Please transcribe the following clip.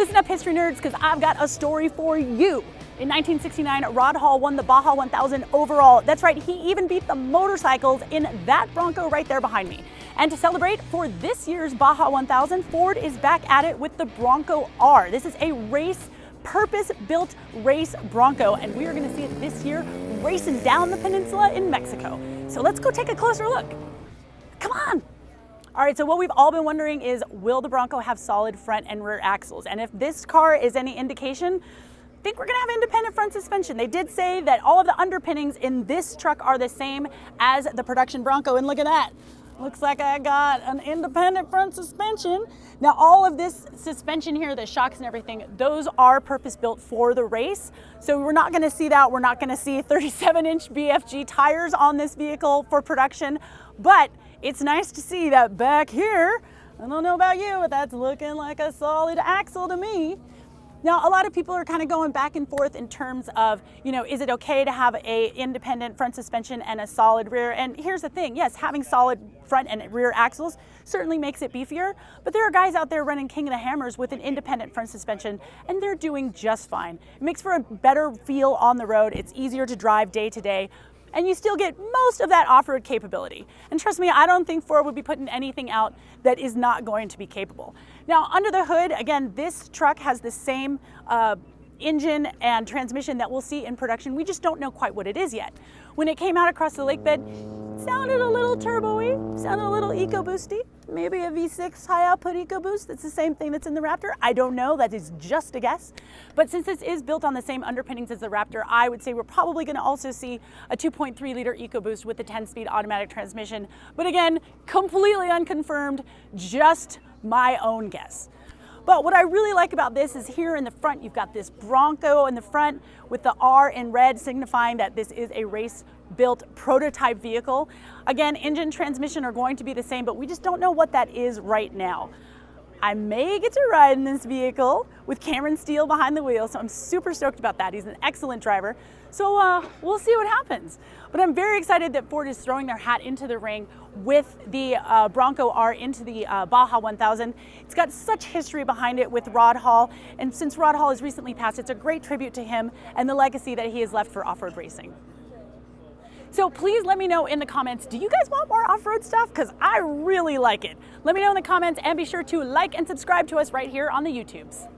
Listen up, history nerds, because I've got a story for you. In 1969, Rod Hall won the Baja 1000 overall. That's right, he even beat the motorcycles in that Bronco right there behind me. And to celebrate, for this year's Baja 1000, Ford is back at it with the Bronco R. This is a purpose-built race Bronco, and we are going to see it this year racing down the peninsula in Mexico. So let's go take a closer look. Come on! All right, so what we've all been wondering is, will the Bronco have solid front and rear axles? And if this car is any indication, I think we're gonna have independent front suspension. They did say that all of the underpinnings in this truck are the same as the production Bronco, and look at that. Looks like I got an independent front suspension. Now, all of this suspension here, the shocks and everything, those are purpose-built for the race. So we're not gonna see that. We're not gonna see 37-inch BFG tires on this vehicle for production, but it's nice to see that back here. I don't know about you, but that's looking like a solid axle to me. Now, a lot of people are kind of going back and forth in terms of, is it okay to have a independent front suspension and a solid rear? And here's the thing, yes, having solid front and rear axles certainly makes it beefier, but there are guys out there running King of the Hammers with an independent front suspension, and they're doing just fine. It makes for a better feel on the road. It's easier to drive day to day, and you still get most of that off-road capability. And trust me, I don't think Ford would be putting anything out that is not going to be capable. Now, under the hood, again, this truck has the same engine and transmission that we'll see in production. We just don't know quite what it is yet. When it came out across the lake bed, it sounded a little turbo-y, sounded a little EcoBoosty, maybe a V6 high output EcoBoost. That's the same thing that's in the Raptor. I don't know, that is just a guess. But since this is built on the same underpinnings as the Raptor, I would say we're probably gonna also see a 2.3 liter EcoBoost with the 10-speed automatic transmission. But again, completely unconfirmed, just my own guess. But what I really like about this is here in the front, you've got this Bronco in the front with the R in red, signifying that this is a race-built prototype vehicle. Again, engine, transmission are going to be the same, but we just don't know what that is right now. I may get to ride in this vehicle with Cameron Steele behind the wheel, so I'm super stoked about that. He's an excellent driver. So we'll see what happens. But I'm very excited that Ford is throwing their hat into the ring with the Bronco R into the Baja 1000. It's got such history behind it with Rod Hall, and since Rod Hall has recently passed, it's a great tribute to him and the legacy that he has left for off-road racing. So please let me know in the comments, do you guys want more off-road stuff? Because I really like it. Let me know in the comments, and be sure to like and subscribe to us right here on the YouTubes.